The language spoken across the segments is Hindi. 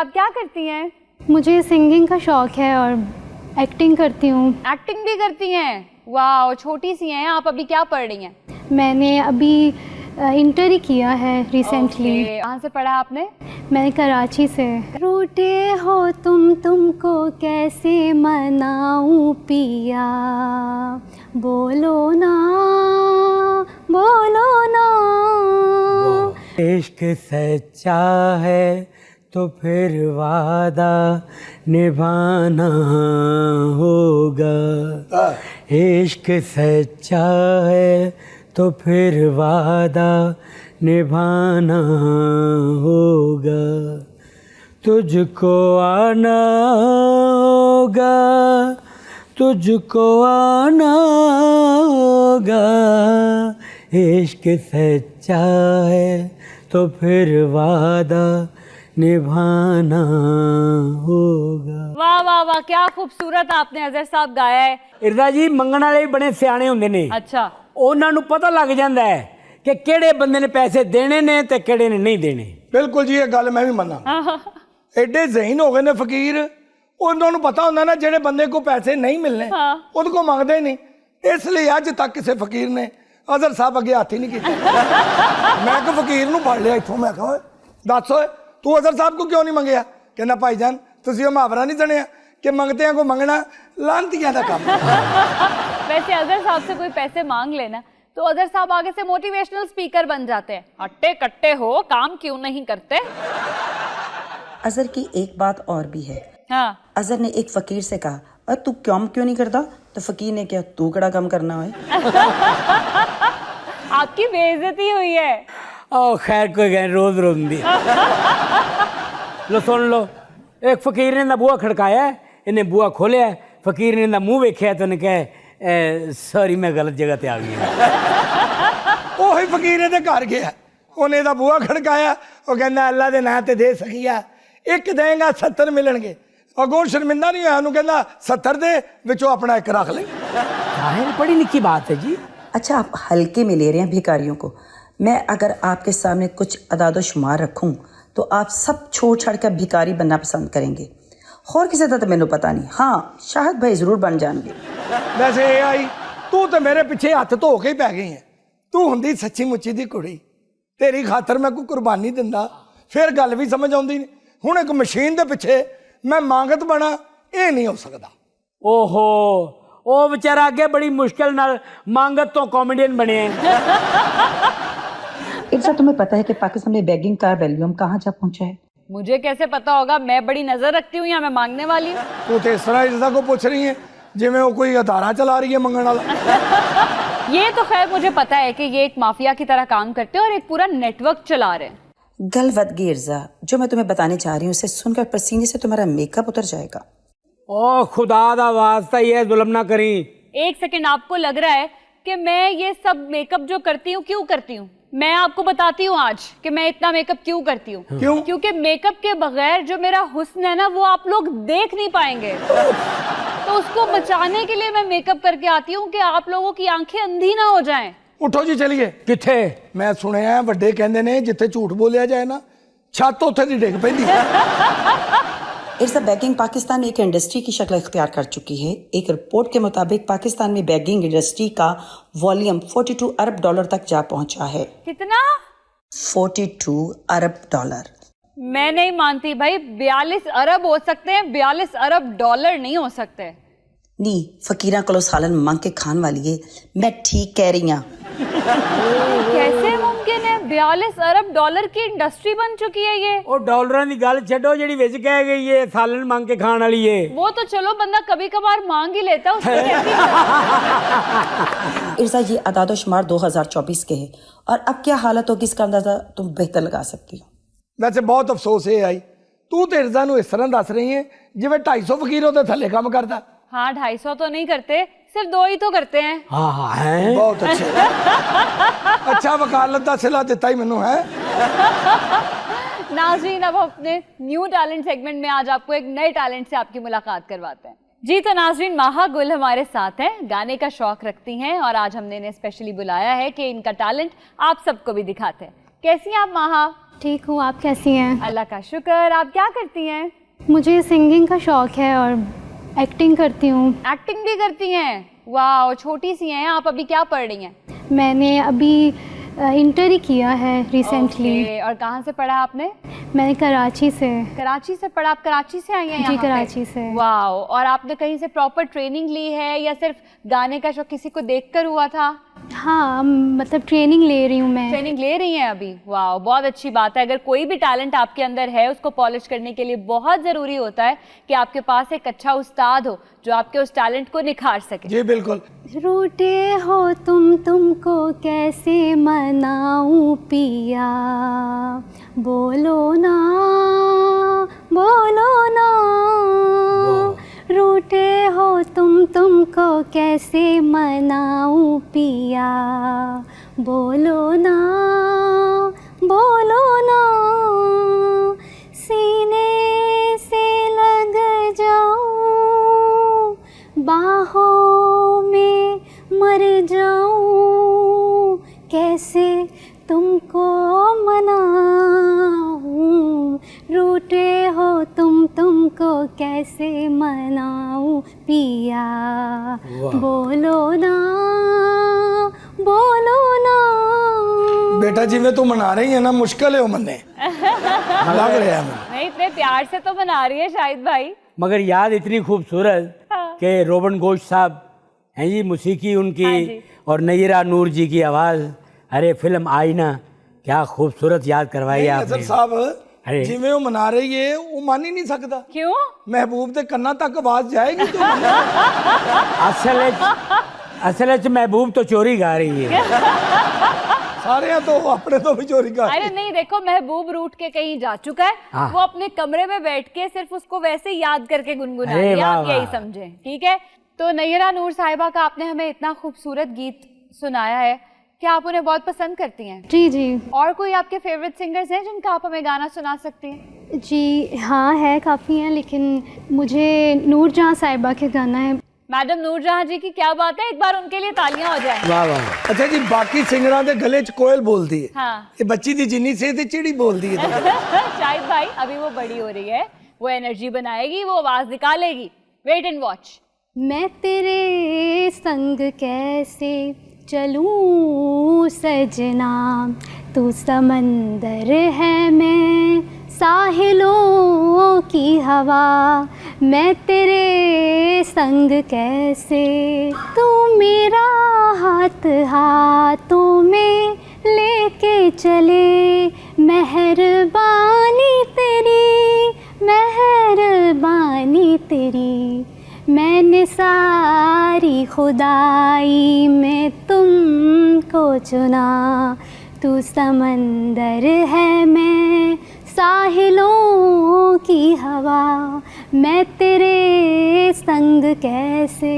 आप क्या करती हैं? मुझे सिंगिंग का शौक है और एक्टिंग करती हूँ। एक्टिंग भी करती हैं? वाह, छोटी सी हैं आप, अभी क्या पढ़ रही हैं? मैंने अभी इंटर ही किया है रिसेंटली। कहाँ से पढ़ा आपने? मैं कराची से। रूठे हो तुमको कैसे मनाऊं पिया, बोलो ना बोलो ना। इश्क सच्चा है तो फिर वादा निभाना होगा। इश्क सच्चा है तो फिर वादा निभाना होगा। तुझको आना होगा, तुझको आना होगा। इश्क सच्चा है तो फिर वादा निभाना होगा। वाह वाह वाह, क्या खूबसूरत आपने अजहर साहब गाया है। इरदा जी, मंगण वाले बड़े सियाणे हुंदे ने। अच्छा, ਉਹਨਾਂ ਨੂੰ ਪਤਾ ਲੱਗ ਜਾਂਦਾ ਹੈ ਕਿ ਕਿਹੜੇ ਬੰਦੇ ਨੇ ਪੈਸੇ ਦੇਣੇ ਨੇ ਤੇ ਕਿਹੜੇ ਨੇ ਨਹੀਂ ਦੇਣੇ। ਬਿਲਕੁਲ ਜੀ, ਇਹ ਗੱਲ ਮੈਂ ਵੀ ਮੰਨਾਂ। ਐਡੇ ਜ਼ਹੀਨ ਹੋ ਗਏ ਨੇ ਫਕੀਰ, ਉਹਨਾਂ ਨੂੰ ਪਤਾ ਹੁੰਦਾ ਨਾ ਜਿਹੜੇ ਬੰਦੇ ਕੋ ਪੈਸੇ ਨਹੀਂ ਮਿਲਨੇ ਉਹਦੇ ਕੋ ਮੰਗਦੇ ਨਹੀਂ। ਇਸ ਲਈ ਅੱਜ ਤੱਕ ਕਿਸੇ ਫਕੀਰ ਨੇ ਅਜ਼ਹਰ ਸਾਹਿਬ ਅੱਗੇ ਹੱਥ ਹੀ ਨਹੀਂ ਕੀਤਾ। ਮੈਂ ਇੱਕ ਫਕੀਰ ਨੂੰ ਫੜ ਲਿਆ ਇੱਥੋਂ, ਮੈਂ ਕਹਾਂ ਦੱਸ ਓਏ ਤੂੰ ਅਜ਼ਹਰ ਸਾਹਿਬ ਕੋ ਕਿਉਂ ਨਹੀਂ ਮੰਗਿਆ? ਕਹਿੰਦਾ ਭਾਈਜਾਨ ਤੁਸੀਂ ਉਹ ਮੁਹਾਵਰਾ ਨਹੀਂ ਸੁਣਿਆ कि मंगते को मंगना लानतियां का काम। वैसे अजहर साहब से कोई पैसे मांग लेना तो अजहर साहब आगे से मोटिवेशनल स्पीकर बन जाते हैं। हट्टे कट्टे हो, काम क्यों नहीं करते? अजहर की एक बात और भी है। हाँ। अजहर ने एक फकीर से कहा, और तू काम क्यों नहीं करता? तो फकीर ने क्या, तू कड़ा काम करना है। आपकी बेइज्जती हुई है। ओ खैर कोई गए रोज रोज दी। लो सुन लो, एक फकीर ने बूहा खड़काया, इन्हें बूहा खोलिया, फकीर ने मुंह वेख्या तो उन्हें कहा सॉरी मैं गलत जगह ते आ गया। ਉਹੀ ਫਕੀਰ ਦੇ ਘਰ ਗਿਆ, ਉਹਨੇ ਦਾ ਬੂਹਾ ਖੜਕਾਇਆ, ਉਹ ਕਹਿੰਦਾ ਅੱਲਾ ਦੇ ਨਾਂ ਤੇ ਦੇ ਸਕਿਆ, ਇੱਕ ਦੇਗਾ 70 ਮਿਲਣਗੇ। ਅਗੋਂ ਸ਼ਰਮਿੰਦਾ ਨਹੀਂ ਹੋਇਆ, ਉਹਨੂੰ ਕਹਿੰਦਾ 70 ਦੇ ਵਿੱਚੋਂ ਆਪਣਾ ਇੱਕ ਰੱਖ ਲੈ। जाहिर बड़ी लिखी बात है जी। अच्छा, आप हल्के में ले रहे हैं भिखारियों को। मैं अगर आपके सामने कुछ अदाद शुमार रखूं तो आप सब छोड़ छाड़ कर भिखारी बनना पसंद करेंगे। होर किसी का तो मैंने पता नहीं, हाँ शाहिद भाई जरूर बन जाएंगे। वैसे ये आई तू तो मेरे पिछे हथ धो के ही पै गई है। तू हुंदी सच्ची मुच्ची दी कुड़ी, तेरी खातर मैं कोई कुर्बानी दिंदा फिर गल भी समझ आउंदी नहीं। हुण एक मशीन दे पिछे मैं मांगत बना, ये नहीं हो सकता। ओहो, ओ बेचारा अगे बड़ी मुश्किल नाल मांगत तो कॉमेडियन बने हैं। इर्जा, तुम्हें पता है कि पाकिस्तान में बेगिंग का वैल्यूम कहाँ जा पहुंचा है? मुझे कैसे पता होगा? मैं बड़ी नजर रखती हूँ या मैं मांगने वाली हूँ? तू तो इस तरह इर्जा को पूछ रही है जिवें वो कोई अदारा चला रही है मंगण वाला। ये तो खैर मुझे पता है कि ये एक माफिया की तरह काम करते हैं और एक पूरा नेटवर्क चला रहे हैं। गलवदगी इर्जा, जो मैं तुम्हें बताने चाह रही हूँ उसे सुनकर पसीने से तुम्हारा मेकअप उतर जाएगा। ओ खुदा दा वास्ता, ये जुल्म ना करी। एक सेकंड, आपको लग रहा है कि मैं ये सब मेकअप जो करती हूँ क्यों करती हूँ? मैं आपको बताती हूँ आज कि मैं इतना मेकअप क्यों करती हूँ। क्यों? क्योंकि मेकअप के बगैर जो मेरा हुस्न है ना वो आप लोग देख नहीं पाएंगे। तो उसको बचाने के लिए मैं मेकअप करके आती हूँ कि आप लोगों की आंखें अंधी ना हो जाएं। उठो जी चलिए। किथे? मैं सुनिया वड्डे कहंदे ने जिथे झूठ बोलिया जाए ना छत उत्थे दी डिग पैंदी। इर्जा, बैगिंग पाकिस्तान में एक इंडस्ट्री की शक्ल इख्तियार कर चुकी है। एक रिपोर्ट के मुताबिक पाकिस्तान में बैगिंग इंडस्ट्री का वॉल्यूम 42 अरब डॉलर तक जा पहुंचा है। कितना? 42 अरब डॉलर। मैं नहीं मानती भाई, 42 अरब हो सकते हैं, 42 अरब डॉलर नहीं हो सकते। नी फकीरा कलो सालन मांग के खान वाली है, मैं ठीक कह रही हूँ। कैसे मुमकिन है? 42 अरब डॉलर की इंडस्ट्री बन चुकी है ये। ओ डॉलरां दी गल छड्डो, जेड़ी विच कह गई है सालन मांग के खान वाली है। वो तो चलो बंदा कभी कभार मांग ही लेता, उसमें कैसी इर्जा, ये अदाद शुमार 2024 के है और अब क्या हालत होगी इसका अंदाजा तुम बेहतर लगा सकती हो। वैसे बहुत अफसोस ये आई तू तो इर्जा नूं इस तरह दस रही है जिवें 250 फकीर ਉਹਦੇ थल्ले काम करता। हाँ, 250 तो नहीं करते, सिर्फ 2 ही तो करते हैं। हाँ हाँ है। बहुत अच्छे। अच्छा वकालत का सिला दिता ही मैनू है। नाज़रीन, अब अपने न्यू टैलेंट सेगमेंट में आज आपको एक नए टैलेंट से आपकी मुलाकात करवाते हैं। जी तो नाज़रीन, माहा गुल हमारे साथ हैं, गाने का शौक रखती हैं और आज हमने इन्हें स्पेशली बुलाया है कि इनका टैलेंट आप सबको भी दिखाते हैं। कैसी हैं आप माहा? ठीक हूँ, आप कैसी हैं? अल्लाह का शुक्र। आप क्या करती हैं? मुझे सिंगिंग का शौक़ है और एक्टिंग करती हूँ। एक्टिंग भी करती हैं? वाह, छोटी सी हैं आप, अभी क्या पढ़ रही हैं? मैंने अभी इंटर ही किया है रिसेंटली। ओके, और कहाँ से पढ़ा आपने? मैंने कराची से। कराची से पढ़ा? आप कराची से आई हैं जी, यहाँ पे? कराची से। वाह, और आपने कहीं से प्रॉपर ट्रेनिंग ली है या सिर्फ गाने का शौक किसी को देखकर हुआ था? हाँ, मतलब ट्रेनिंग ले रही हूँ मैं। ट्रेनिंग ले रही हैं अभी? वाह, बहुत अच्छी बात है। अगर कोई भी टैलेंट आपके अंदर है, उसको पॉलिश करने के लिए बहुत ज़रूरी होता है कि आपके पास एक अच्छा उस्ताद हो जो आपके उस टैलेंट को निखार सके। जी बिल्कुल। रूठे हो तुमको कैसे मनाऊं पिया, बोलो ना, बोलो ना। रूठे हो तुमको कैसे मनाऊं पिया, बोलो ना, बोलो ना। सीने से लग जाऊं, बाहों में मर जाऊं, कैसे तुमको मनाऊं। रूठे हो तुमको कैसे मनाऊं पिया, बोलो ना, बोलो ना। बेटा जी में तो मना रही है ना, मुश्किल है वो मन्ने लग रहा है मुझे। नहीं, इतने प्यार से तो बना रही है शाहिद भाई। मगर याद इतनी खूबसूरत कि रोबन गोश साहब हैं जी, मौसीकी उनकी, हाँ जी। और नयरा नूर जी की आवाज़। अरे फिल्म आईना, क्या खूबसूरत याद करवाई आपने। सर साहब अरे। जिमें वो मना रही है वो मान ही नहीं सकता। क्यों? महबूब दे कन्ना तक आवाज जाएगी तो असल च महबूब तो चोरी गा रही है। सारे तो अपने तो भी चोरी कर। अरे नहीं, देखो महबूब रूठ के कहीं जा चुका है। हाँ। वो अपने कमरे में बैठ के सिर्फ उसको वैसे याद करके गुनगुना अरे रही है, वाह, आप यही वाह। समझें, ठीक है? तो नयरा नूर साहिबा का आपने हमें इतना खूबसूरत गीत सुनाया है, क्या आप उन्हें बहुत पसंद करती हैं? जी जी और कोई आपके फेवरेट सिंगर्स हैं जिनका आप हमें गाना सुना सकती हैं? जी, हाँ है, काफ़ी हैं, लेकिन मुझे नूर जहाँ साहिबा के गाना है। मैडम नूरजहां जी की क्या बात है, एक बार उनके लिए तालियां हो जाएं। वाह वाह। अच्छा जी, बाकी सिंगरां दे गले च कोयल बोलदी है, हाँ। ये बच्ची दी जिन्नी से ते चिड़ी बोलदी है। शाहिद भाई, अभी वो बड़ी हो रही है, वो एनर्जी बनाएगी, वो आवाज निकालेगी। Wait and watch. मैं तेरे संग कैसे चलूं सजना, तू समंदर है मैं साहिलों की हवा। मैं तेरे संग कैसे, तू मेरा हाथ हाथों में लेके चले। मेहरबानी तेरी, मेहरबानी तेरी, मैंने सारी खुदाई में तुमको चुना। तू समंदर है मैं साहिलों की हवा, मैं तेरे संग कैसे।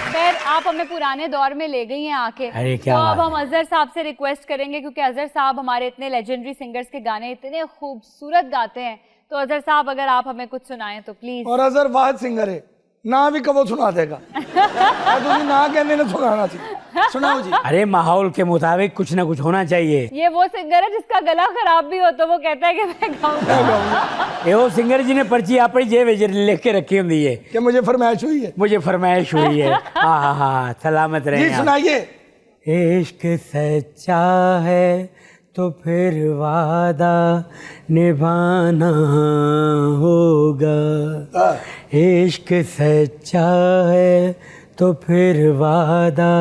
खैर, आप हमें पुराने दौर में ले गई हैं आके। अरे क्या तो अब बात हम अजहर साहब से रिक्वेस्ट करेंगे, क्योंकि अजहर साहब हमारे इतने लेजेंडरी सिंगर्स के गाने इतने खूबसूरत गाते हैं। तो अजहर साहब, अगर आप हमें कुछ सुनाएं तो प्लीज। और अजहर वाहिद सिंगर है, ना भी कबो सुना देगा। तुम ना कहने ने सुनाना सी, सुनाओ जी। अरे माहौल के मुताबिक कुछ ना कुछ होना चाहिए। ये वो सिंगर है जिसका गला खराब भी हो तो वो कहता है कि मैं गाऊंगा। ये वो सिंगर जी ने पर्ची अपनी जेब विच लिख के रखी होंगी है कि मुझे फरमाइश हुई है। मुझे फरमाइश हुई है। हाँ हाँ, सलामत रहे जी सुनाइए। इश्क सच्चा है तो फिर वादा निभाना होगा। इश्क सच्चा है तो फिर वादा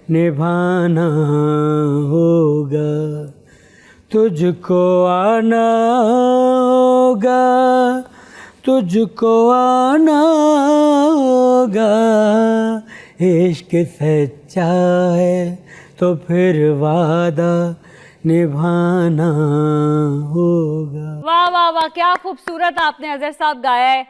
निभाना होगा। तुझको आना होगा, तुझको आना होगा। इश्क सच्चा है तो फिर वादा निभाना होगा। वाह वाह वाह, क्या खूबसूरत आपने अजहर साहब गाया है।